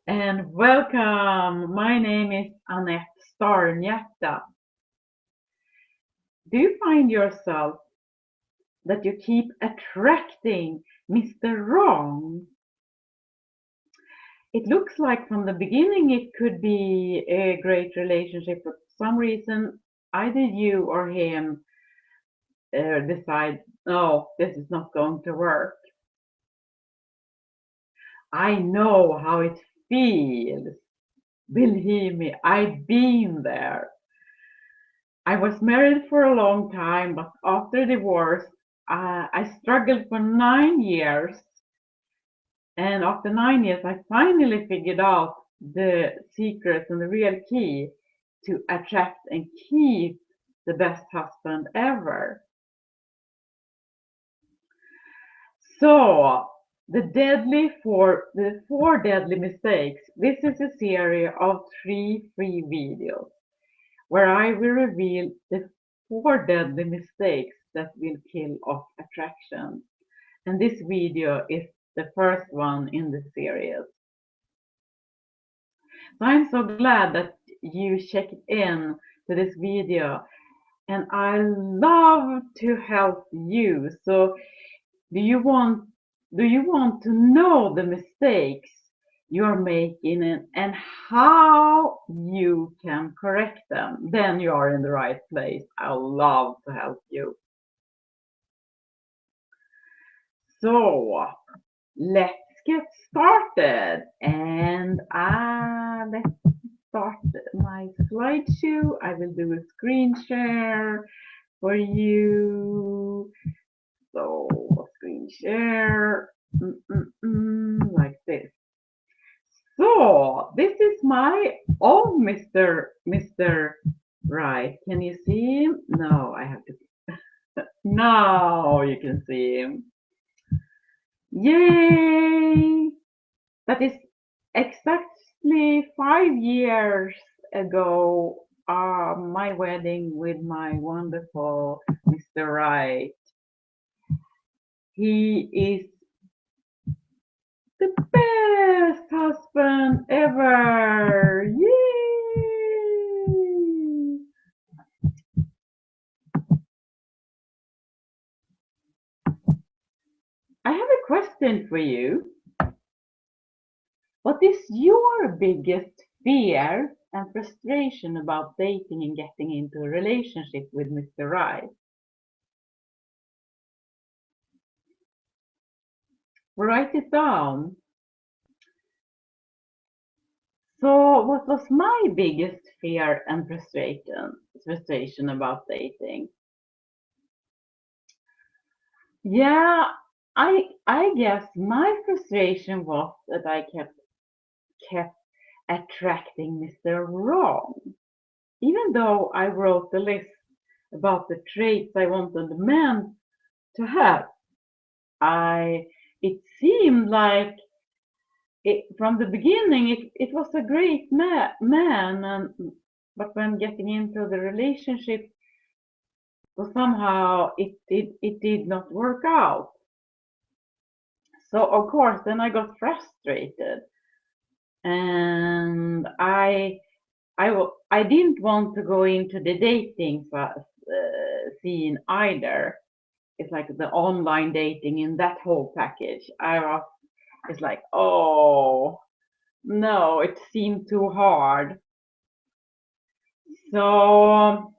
And welcome. My name is Annette Starnhjärta. Do you find yourself that you keep attracting Mr. Wrong? It looks like from the beginning it could be a great relationship, but for some reason either you or him decide, no, this is not going to work. I know how it feels. Believe me, I've been there. I was married for a long time, but after divorce, I struggled for 9 years. And after 9 years, I finally figured out the secret and the real key to attract and keep the best husband ever. So, the four deadly mistakes. This is a series of 3 free videos where I will reveal the 4 deadly mistakes that will kill off attraction. And this video is the first one in the series. So I'm so glad that you checked in to this video, and I love to help you. So do you want to know the mistakes you're making and how you can correct them? Then you are in the right place. I love to help you. So let's get started. And let's start my slideshow. I will do a screen share for you. So screen share like this. So this is my own Mr. Right. Can you see him? No, I have to. Now you can see him. Yay! That is exactly 5 years ago. My wedding with my wonderful Mr. Right. He is the best husband ever. Yay! I have a question for you. What is your biggest fear and frustration about dating and getting into a relationship with Mr. Right? Write it down. So what was my biggest fear and frustration about dating? Yeah, I guess my frustration was that I kept attracting Mr. Wrong. Even though I wrote a list about the traits I wanted the man to have, it seemed like from the beginning it was a great man, but when getting into the relationship, so somehow it did not work out. So of course then I got frustrated, and I didn't want to go into the dating scene either. It's like the online dating in that whole package. It's like, oh no, it seemed too hard. So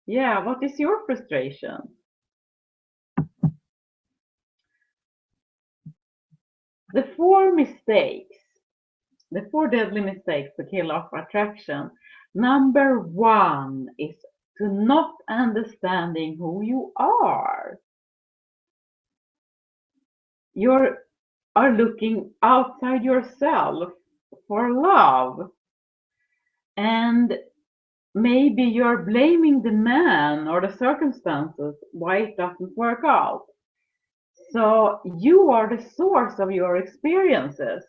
yeah, what is your frustration? The 4 mistakes, the 4 deadly mistakes to kill off attraction. Number 1 is to not understanding who you are. You are looking outside yourself for love, and maybe you're blaming the man or the circumstances why it doesn't work out. So you are the source of your experiences,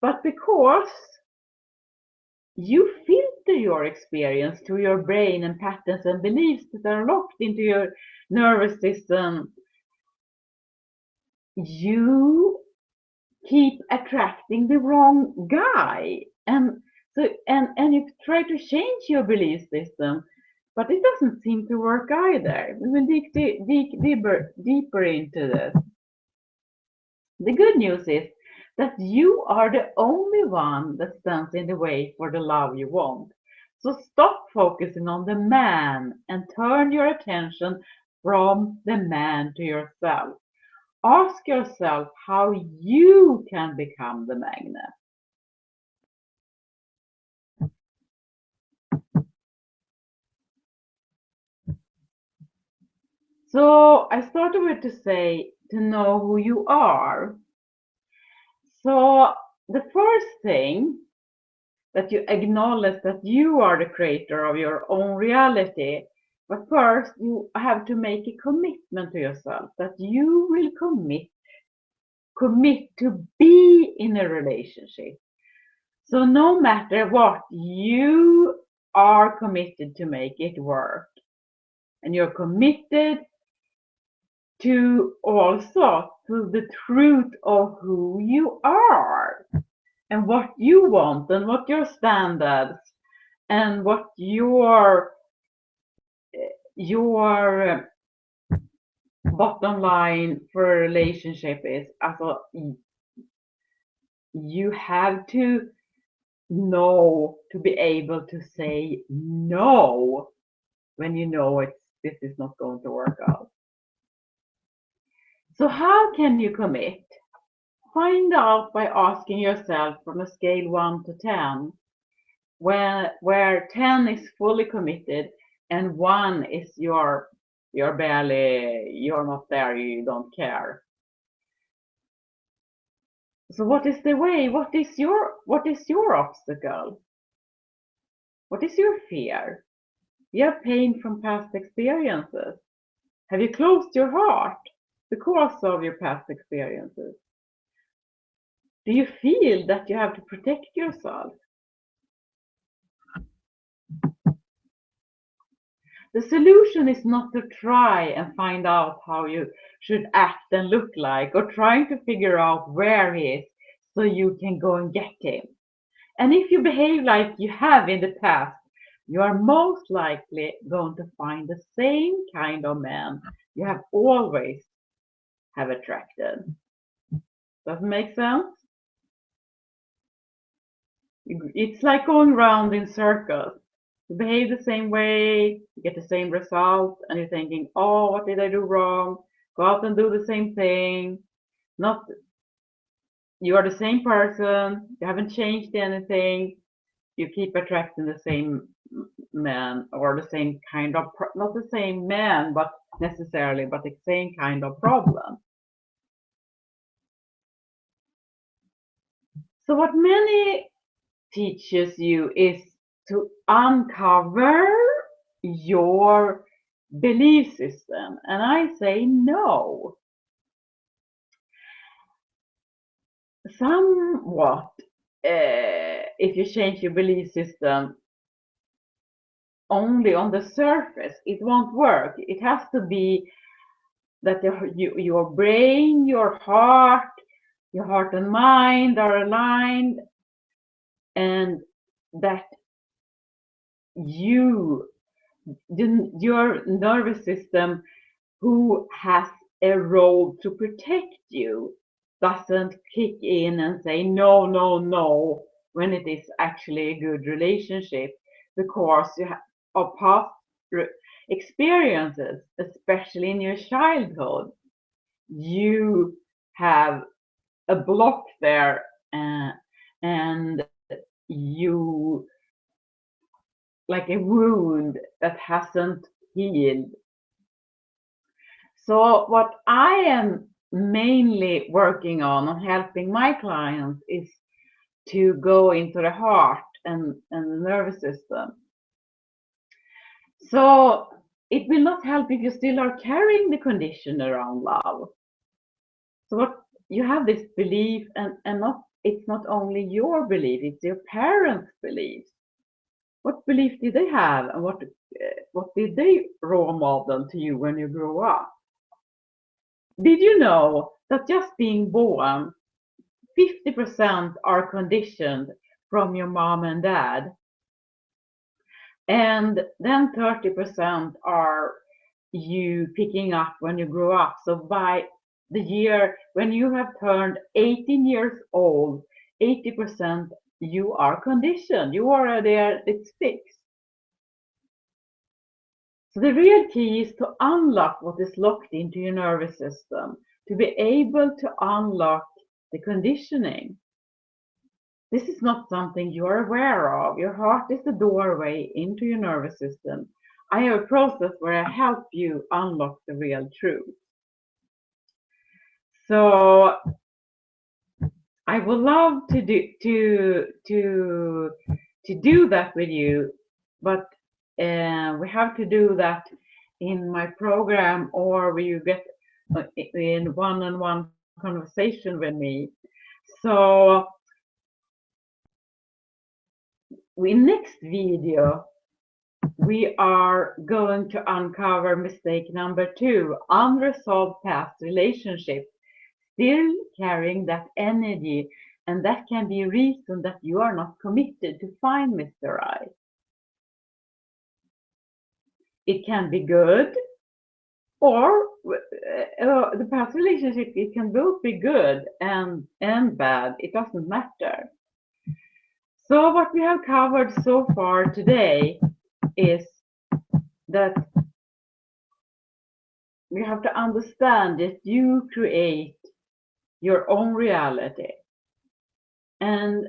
but because you filter your experience to your brain and patterns and beliefs that are locked into your nervous system, you keep attracting the wrong guy. And you try to change your belief system, but it doesn't seem to work either. We will dig deeper into this. The good news is that you are the only one that stands in the way for the love you want. So stop focusing on the man and turn your attention from the man to yourself. Ask yourself how you can become the magnet. So I started with to say to know who you are. So the first thing that you acknowledge that you are the creator of your own reality. But first you have to make a commitment to yourself that you will commit to be in a relationship. So no matter what, you are committed to make it work. And you're committed to also to the truth of who you are and what you want and what your standards and what your bottom line for a relationship is. Also, you have to know to be able to say no when you know this is not going to work out. So how can you commit? Find out by asking yourself from a scale 1 to 10, where 10 is fully committed and 1 is you're not there, you don't care. So what is the way? What is your obstacle? What is your fear? You have pain from past experiences. Have you closed your heart because of your past experiences? Do you feel that you have to protect yourself? The solution is not to try and find out how you should act and look like, or trying to figure out where he is so you can go and get him. And if you behave like you have in the past, you are most likely going to find the same kind of man you have always have attracted. Does it make sense? It's like going round in circles. You behave the same way, you get the same result, and you're thinking, oh, what did I do wrong? Go out and do the same thing. Not, you are the same person, you haven't changed anything, you keep attracting the same man, or the same kind of, not the same man, but necessarily, but the same kind of problem. So what many teaches you is to uncover your belief system, and I say no. Somewhat, if you change your belief system only on the surface, it won't work. It has to be that your brain, your heart and mind are aligned, and that your nervous system, who has a role to protect you, doesn't kick in and say no, no, no, when it is actually a good relationship, because you have of past experiences, especially in your childhood, you have a block there, and you, like a wound that hasn't healed. So what I am mainly working on helping my clients is to go into the heart and the nervous system. So it will not help if you still are carrying the condition around love. So what you have this belief, and it's not only your belief, it's your parents' beliefs. What belief did they have, and what did they role model to you when you grew up? Did you know that just being born 50% are conditioned from your mom and dad, and then 30% are you picking up when you grow up. So by the year when you have turned 18 years old, 80% you are conditioned. You are there, it's fixed. So the real key is to unlock what is locked into your nervous system, to be able to unlock the conditioning. This is not something you are aware of. Your heart is the doorway into your nervous system. I have a process where I help you unlock the real truth. So I would love to do that with you, but we have to do that in my program, or where you get in one-on-one conversation with me. So in next video, we are going to uncover mistake number 2, unresolved past relationship, still carrying that energy, and that can be a reason that you are not committed to find Mr. Right. It can be good, or the past relationship, it can both be good and bad. It doesn't matter. So what we have covered so far today is that we have to understand that you create your own reality. And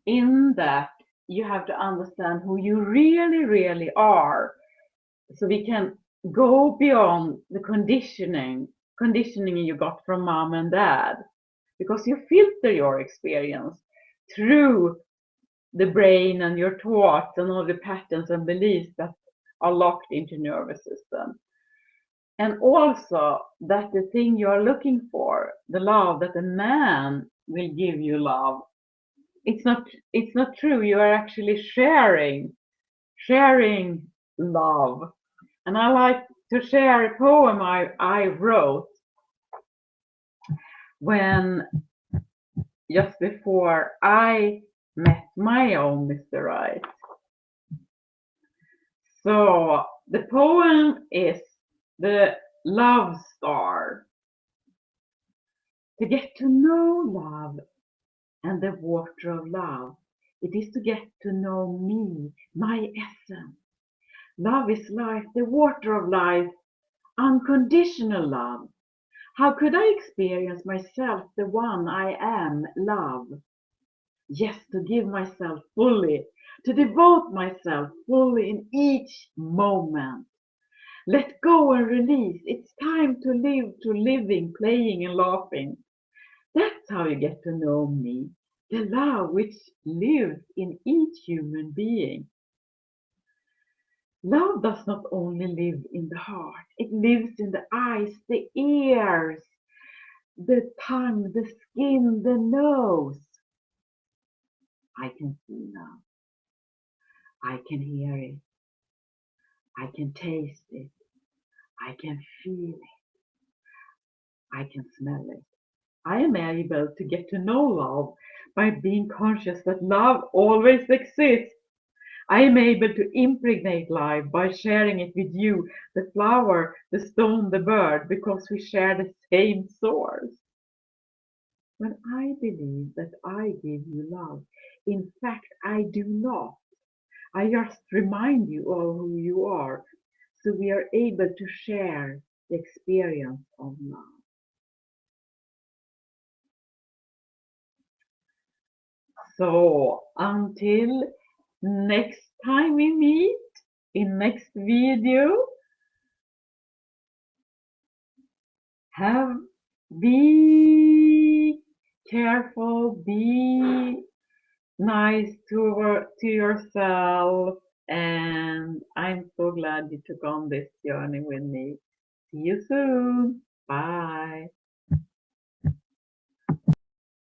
in that, you have to understand who you really, really are. So we can go beyond the conditioning you got from mom and dad, because you filter your experience through the brain and your thoughts and all the patterns and beliefs that are locked into nervous system. And also that the thing you are looking for, the love that a man will give you love, it's not true. You are actually sharing love. And I like to share a poem I wrote when just before I met my own Mr. Right. So the poem is The Love Star. To get to know love and the water of love, it is to get to know me, my essence. Love is life, the water of life, unconditional love. How could I experience myself, the one I am, love? Yes, to give myself fully, to devote myself fully in each moment. Let go and release. It's time to live, to living, playing and laughing. That's how you get to know me, the love which lives in each human being. Love does not only live in the heart, it lives in the eyes, the ears, the tongue, the skin, the nose. I can see now. I can hear it. I can taste it. I can feel it. I can smell it. I am able to get to know love by being conscious that love always exists. I am able to impregnate life by sharing it with you, the flower, the stone, the bird, because we share the same source. When I believe that I give you love, in fact, I do not. I just remind you of who you are, so we are able to share the experience of love. So until next time we meet in next video, be careful, be nice to yourself, and I'm so glad you took on this journey with me. See you soon. Bye.